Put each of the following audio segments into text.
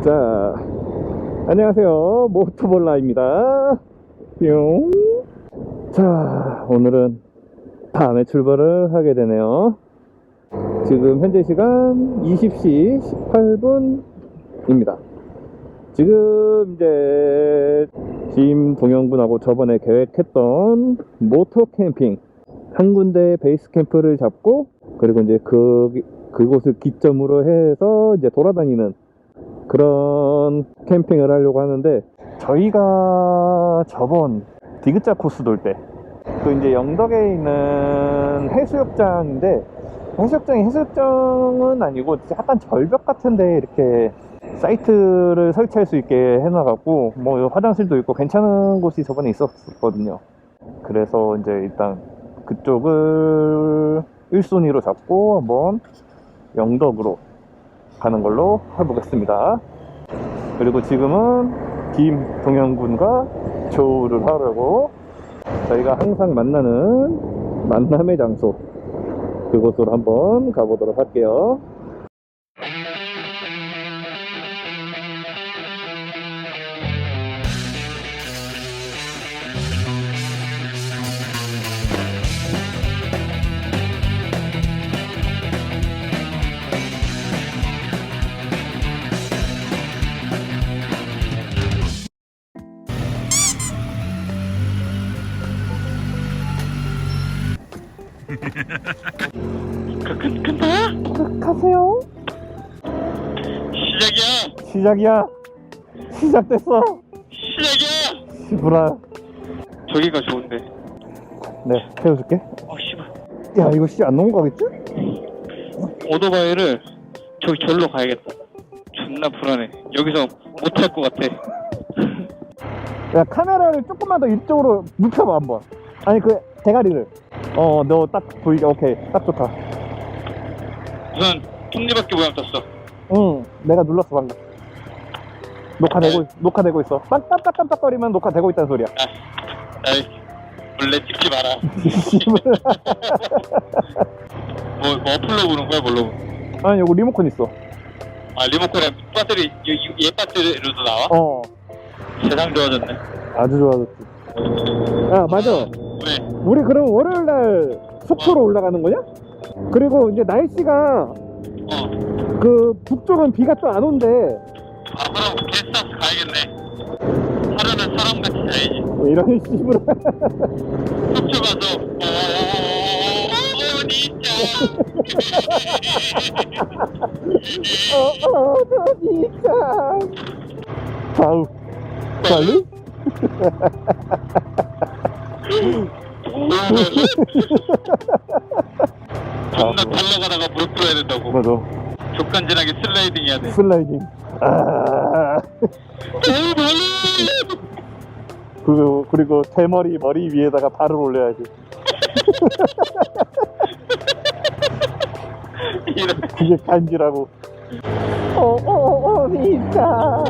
자, 안녕하세요. 모토볼라입니다. 뿅. 자, 오늘은 밤에 출발을 하게 되네요. 지금 현재 시간 20시 18분입니다. 지금 이제 김동영군하고 저번에 계획했던 모토 캠핑 한 군데 베이스 캠프를 잡고, 그리고 이제 그곳을 기점으로 해서 이제 돌아다니는 그런 캠핑을 하려고 하는데, 저희가 저번 디귿자 코스 돌 때 그 이제 영덕에 있는 해수욕장인데, 해수욕장은 아니고 약간 절벽 같은데 이렇게 사이트를 설치할 수 있게 해놔갖고 뭐 화장실도 있고 괜찮은 곳이 저번에 있었거든요. 그래서 이제 일단 그쪽을 1순위로 잡고 한번 영덕으로 가는 걸로 해보겠습니다. 그리고 지금은 김동영군과 조우를 하려고 저희가 항상 만나는 만남의 장소, 그곳으로 한번 가보도록 할게요. 간다? 가세요. 시작이야. 시작됐어. 시작이야. 시부라. 저기가 좋은데. 네, 태워줄게. 씨발. 야, 이거 안 넘어가겠지? 오토바이를 저기 절로 가야겠다. 존나 불안해. 여기서 못할 것 같아. 야, 카메라를 조금만 더 이쪽으로 눕혀봐 한번. 아니, 그 대가리를. 너 딱 보이게. 오케이, 딱 좋다. 우선 톱니바퀴 모양 떴어. 응, 내가 눌렀어 방금. 녹화되고 있어. 깜짝깜짝거리면 녹화되고 있다는 소리야. 아이, 원래 찍지 마라. 뭐 어플로 보는 거야, 뭘로? 아니, 여기 리모컨 있어. 아, 리모컨에 배터리, 얘 배터리로도 나와? 세상 좋아졌네. 아주 좋아졌지. 야, 맞아. 왜? 우리 그럼 월요일날 속초로 올라가는 거냐? 그리고 이제 날씨가 그 북쪽은 비가 좀 안 온대. 아, 그럼 게스트하우스 가야겠네. 하루는 사람같이 자야지. 이런 씨부라. 속초 가서 진짜. 아우, 빨리? 존나 달려가다가 무릎 꿇어야 된다고. 맞아. 족간지나게 슬라이딩 해야 돼. 슬라이딩. 그리고 대머리 머리 위에다가 발을 올려야지. 그게 간지라고. 진짜.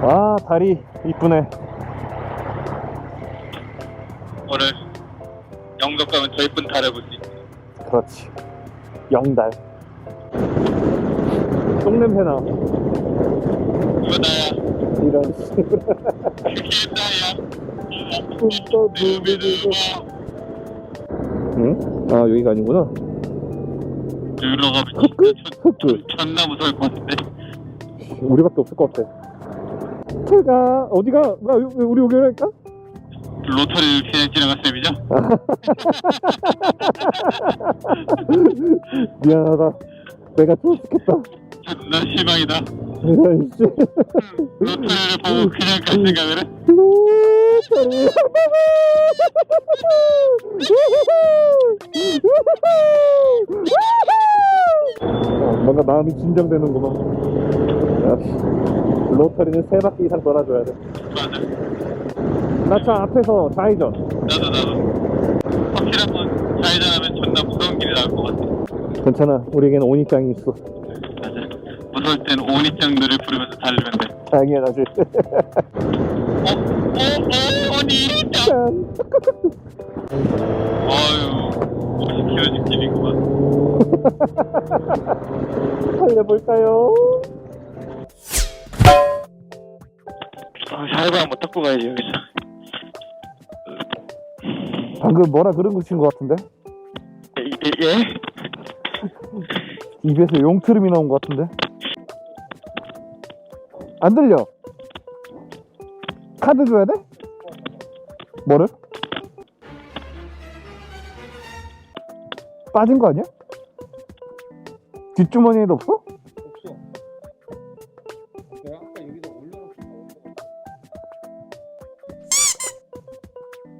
와, 다리 이쁘네. 오늘 영덕 가면 저 이쁜 달을 볼 수 있지. 그렇지. 영달. 똥냄새나. 이거 나야. 이런 식으로. 그게 나야. 응? 아, 여기가 아니구나. 여기로 가면 흑그. 존나 무서울 것 같은데. 우리밖에 없을 것 같아. 제가 어디가? 우리 여기 할까? 로터리를 그냥 지나갈 셈이죠? 미안하다. 내가 쫓았겠다. 존나 실망이다. 이런 씨. 로터리를 보고 그냥 갈 생각을 해? 로터리. 뭔가 마음이 진정되는구만. 역시 로터리는 3바퀴 이상 돌아줘야 돼. 맞아. 나 저 앞에서 좌회전. 나도. 확실한 건 좌회전하면 존나 무서운 길이 나올 것 같아. 괜찮아. 우리에겐 온입장이 있어. 맞아. 무서울 땐 오니짱 노래 부르면서 달리면 돼. 당연하지. 오니짱. 아유, 50km 직진이구만. 달려볼까요? 샤이브 한번 닦고 가야지, 여기서. 방금 뭐라 그런 거 친 것 같은데? 예? 입에서 용트름이 나온 것 같은데? 안 들려? 카드 줘야 돼? 뭐를? 빠진 거 아니야? 뒷주머니에도 없어? 없어. 내가 아까 여기다 올려놓고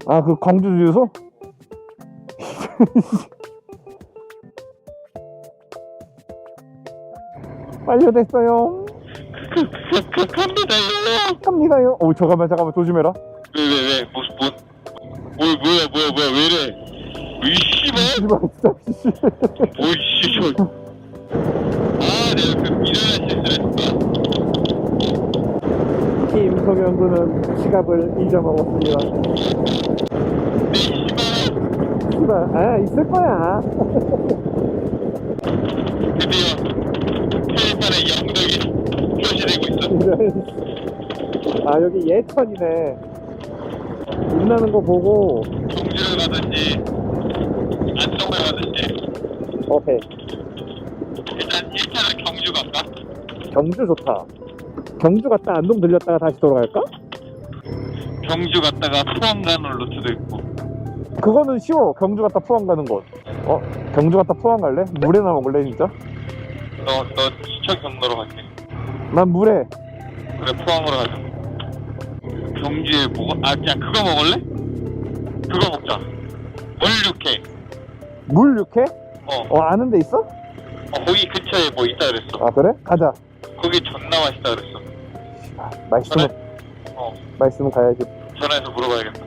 아, 그 광주 주유소? 완료됐어요. 갑니다요. 갑니다요. 오, 잠깐만, 조심해라. 왜, 뭐야, 왜 이래? 이 씨발? 씨발, 진짜, 씨. 오이 씨, 내가 그 미련한 실수를 했다. 김성현 군은 지갑을 잊어먹었습니다. 내 씨발. 씨발, 아, 있을 거야. 드디어 페이판의 영덕이 표시되고 있어. 아, 여기 예천이네. 빛나는 거 보고. 종지를 가든지 안성을 가든지. 오케이. 일단 1차는 경주 갈까? 경주 좋다. 경주 갔다 안동 들렸다가 다시 돌아갈까? 경주 갔다가 포항 가는 루트도 있고. 그거는 쉬워. 경주 갔다 포항 가는 곳. 경주 갔다 포항 갈래? 물에나 먹을래 진짜? 너 시청 경로로 갈게. 난 물에. 그래, 포항으로 가자. 경주에 뭐가? 그냥 그거 먹을래? 그거 먹자. 물육회. 물 육회? 어, 아는 데 있어? 거기 근처에 뭐 있다 그랬어. 아, 그래? 가자. 거기 존나 맛있다 그랬어. 맛있으면, 어, 맛있으면 가야지. 전화해서 물어봐야겠다.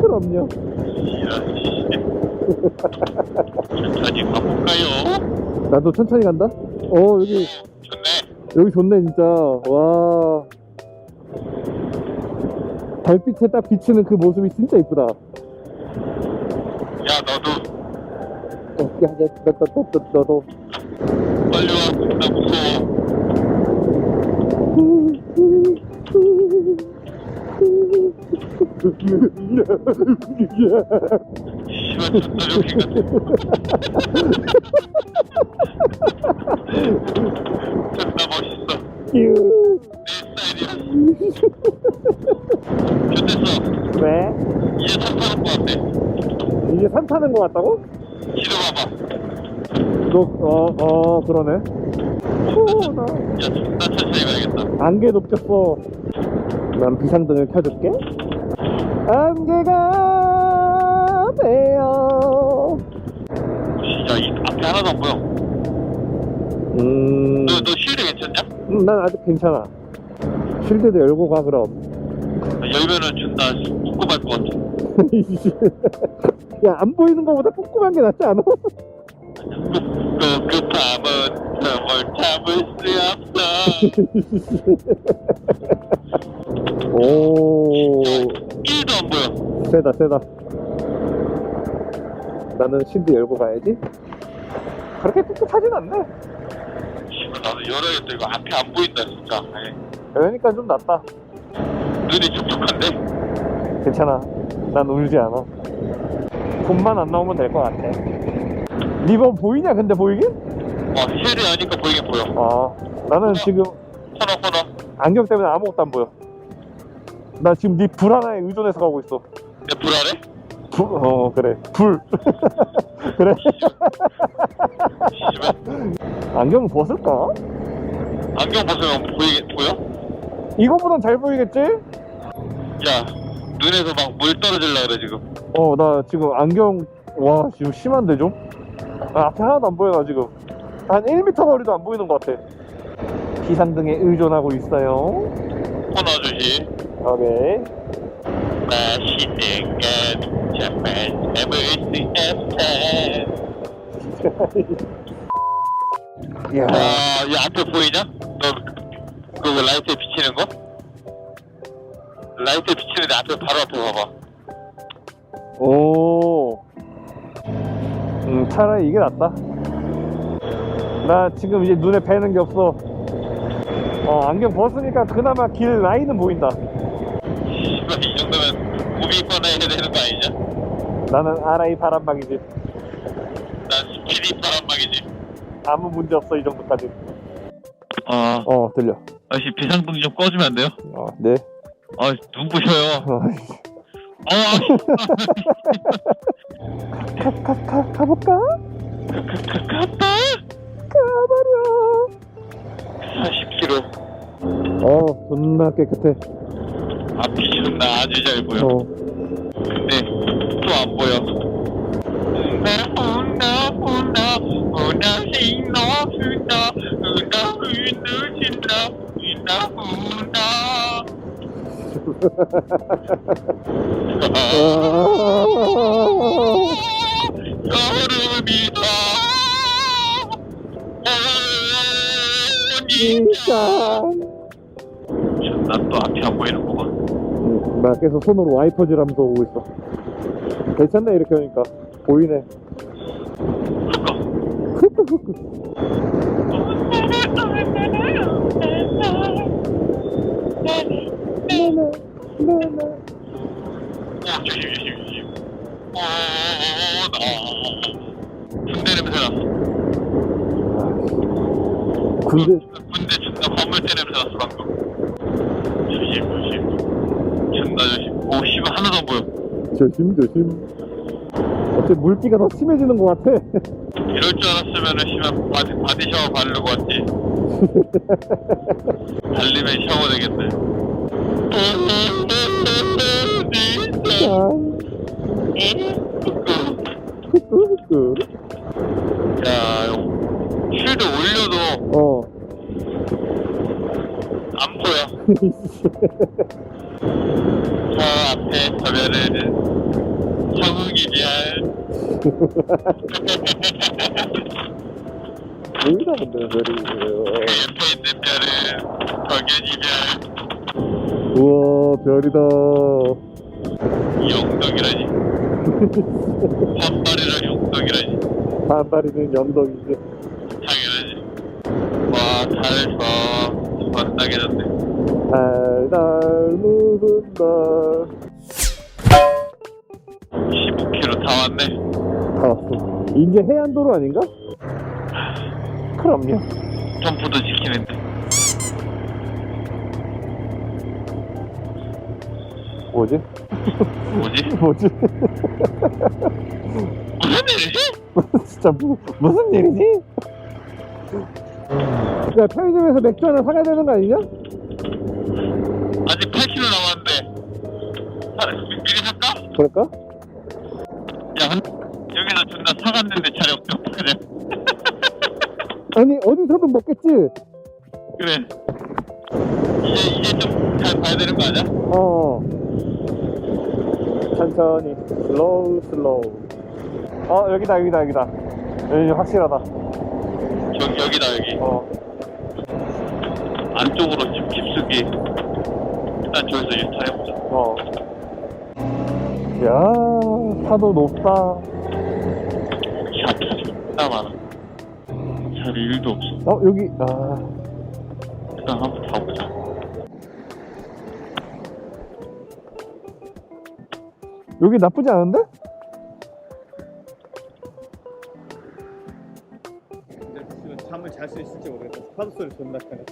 그럼요. 이런 씨. 천천히 가볼까요? 나도 천천히 간다. 여기 좋네. 좋네 진짜. 와. 달빛에 딱 비치는 그 모습이 진짜 이쁘다. 야, 너도 너도. 빨리 와. 나 무서워. 씨발, 존나 욕심 같아. 존나 멋있어. 내 스타일이야. 좋댔어. 왜? 이제 산 타는 거 같아. 이제 산 타는 거 같다고? 뒤로 봐봐. 그러네. 나 야, 존나 천천히 가야겠다. 안개 높겠어. 난 비상등을 켜줄게. 안개가 되어. 야, 이 앞에 하나도 안 보여. 너 쉴드 괜찮냐? 난 아직 괜찮아. 쉴드도 열고 가 그럼. 열면은 존나 꿉꿉할 것 같아. 야, 안 보이는 거보다 꼼꼼한 게 낫지 않아? 꿉꿉함은 정말 참을 수 없어. 오, 1도 안 보여. 세다. 나는 쉴드 열고 가야지. 그렇게 꿉꿉하진 않네. 씨발, 나도 열어야겠다. 이거 앞에 안 보인다, 진짜. 아이, 그러니까 좀 낫다. 눈이 촉촉한데? 괜찮아. 난 울지 않아. 돈만 안 나오면 될 것 같아. 리버 보이냐, 근데 보이긴? 힐이 아니까 보이긴 보여. 나는 지금 코너. 안경 때문에 아무것도 안 보여. 나 지금 네 불 하나에 의존해서 가고 있어. 내 불안해? 그래. 불. 그래. 씨발. 안경 벗을까? 안경 벗으면 보여? 이거보단 잘 보이겠지? 야, 눈에서 막 물 떨어질라 그래, 지금. 나 지금 안경, 와, 지금 심한데 좀? 앞에 하나도 안 보여, 나 지금. 한 1m 거리도 안 보이는 것 같아. 비상등에 의존하고 있어요. 코너 주시. 오케이. 맛있는 건 정말 참을 수 없다. 야, 야, 앞에 보이냐? 너, 그 라이트에 비치는 거? 라이트 비치는데 앞에 바로 앞에 봐봐. 오. 차라리 이게 낫다. 나 지금 이제 눈에 뵈는 게 없어. 안경 벗으니까 그나마 길 라인은 보인다. 씨발, 이 정도면 고비 꺼내야 되는 거 아니냐? 나는 RI 바람막이지. 난 스피디 바람막이지. 아무 문제 없어, 이 정도까지. 들려. 아저씨 비상등 좀 꺼주면 안 돼요? 네. 눈부셔요. 가볼까? 갔다. 가버려. 40km. 존나 깨끗해. 앞이 존나 아주 잘 보여. 근데 또 안 보여. 여름이다. 난또 앞이 안 보이는구만. 나 계속 손으로 와이퍼질하면서 오고 있어. 괜찮네, 이렇게 하니까. 보이네. 군대 냄새 났어. 군대 존나 건물대 냄새 났어 방금. 조심. 존나 조심. 오 씨발 하나도 안 보여. 조심. 어째 물기가 더 심해지는 것 같아. 이럴 줄 알았으면은 씨발 바디 샤워 바르고 왔지. 달리면 샤워 되겠네. 야, 쉴드 올려도 안 보여. 저 앞에 저면은 정욱이 별. 뭐라 근데 소리예요. 그 옆에 있는 별은 덕연이 별. 우와, 별이다. 영덕이라니. 반발이랑 영덕이라니. 반발이는 영덕이지. 당연하지. 와, 달서 만나게 됐네. 달달 무슨 날. 15km 다 왔네. 이제 해안도로 아닌가? 그럼요. 점프도 지키는데. 뭐지? 무슨 일이지? 진짜 무슨 일이지? 야, 편의점에서 맥주 하나 사가야 되는 거 아니냐? 아직 8km 남았는데. 미리 살까? 그럴까? 야, 여기서 존나 사갔는데 자리 없어. 그래. 아니, 어디서든 먹겠지? 그래. 이제 좀 잘 봐야 되는 거 아니야? 천천히 슬로우. 여기다. 여기 확실하다. 여기다 여기. 안쪽으로 좀 깊숙이. 일단 저기서 유턴해보자. 야, 파도 높다. 야, 존나 많아. 자리 1도 없어. 여기 일단 한번 가보자. 여기 나쁘지 않은데? 잠을 잘 수 있을지 모르겠어. 파도 소리 존나 크네.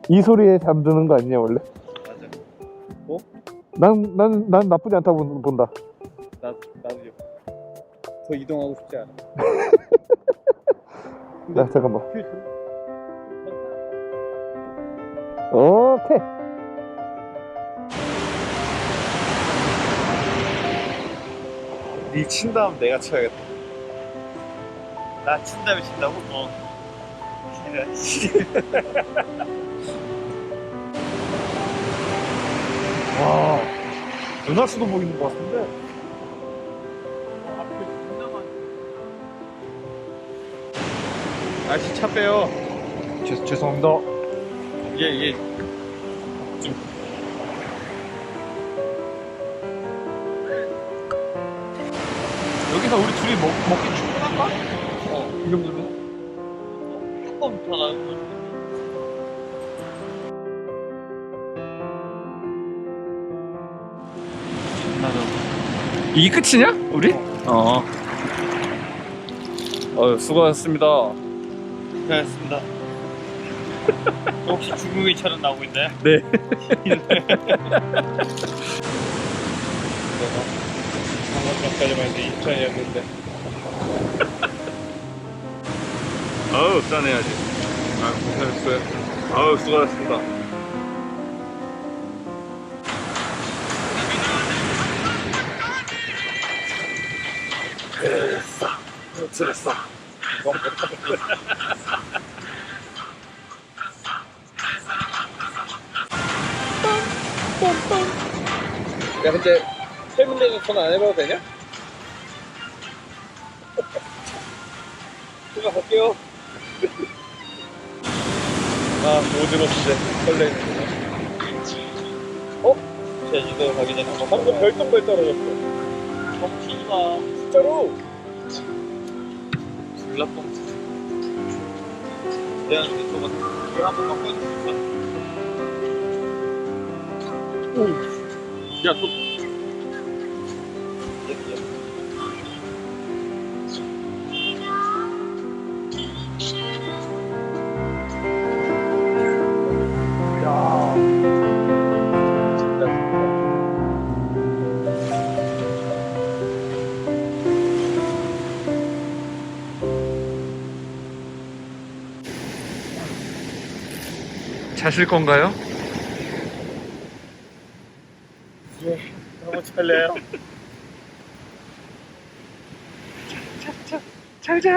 이 소리에 잠드는 거 아니냐 원래? 맞아. 난 나쁘지 않다고 본다. 나도요. 더 이동하고 싶지 않아. 나 잠깐만. 오케이. 니 친 다음 내가 쳐야겠다. 나 친 다음에 친다고? 와, 은하수도 보이는 것 같은데. 앞에 존나 많아. 아저씨 차 빼요. 죄송합니다. 이게 좀 여기서 우리 둘이 먹기 충분할까? 이 정도면? 조금 더 나은 거. 이게 끝이냐? 우리? 수고하셨습니다. 고생하셨습니다. 혹시 중국인처럼 나오고 있나요? 네. 방금 전까지만 해도 2000이었는데. 아우, 짠해야지. 고생했어요. 아우, 수고하셨습니다. 됐어. 야 근데 해군대에서 전화 안 해봐도 되냐? 제가 갈게요. 오지로스인데 설레이네. 제주도 가기 전에 한번 방금 별똥별 떨어졌어. 너무 튀지 마. 진짜로. 불나뻥. 내가 근데 저거 이거 한번 바꿔줄까? 야 또. 자실 건가요? 너무 설레요. 잘 자.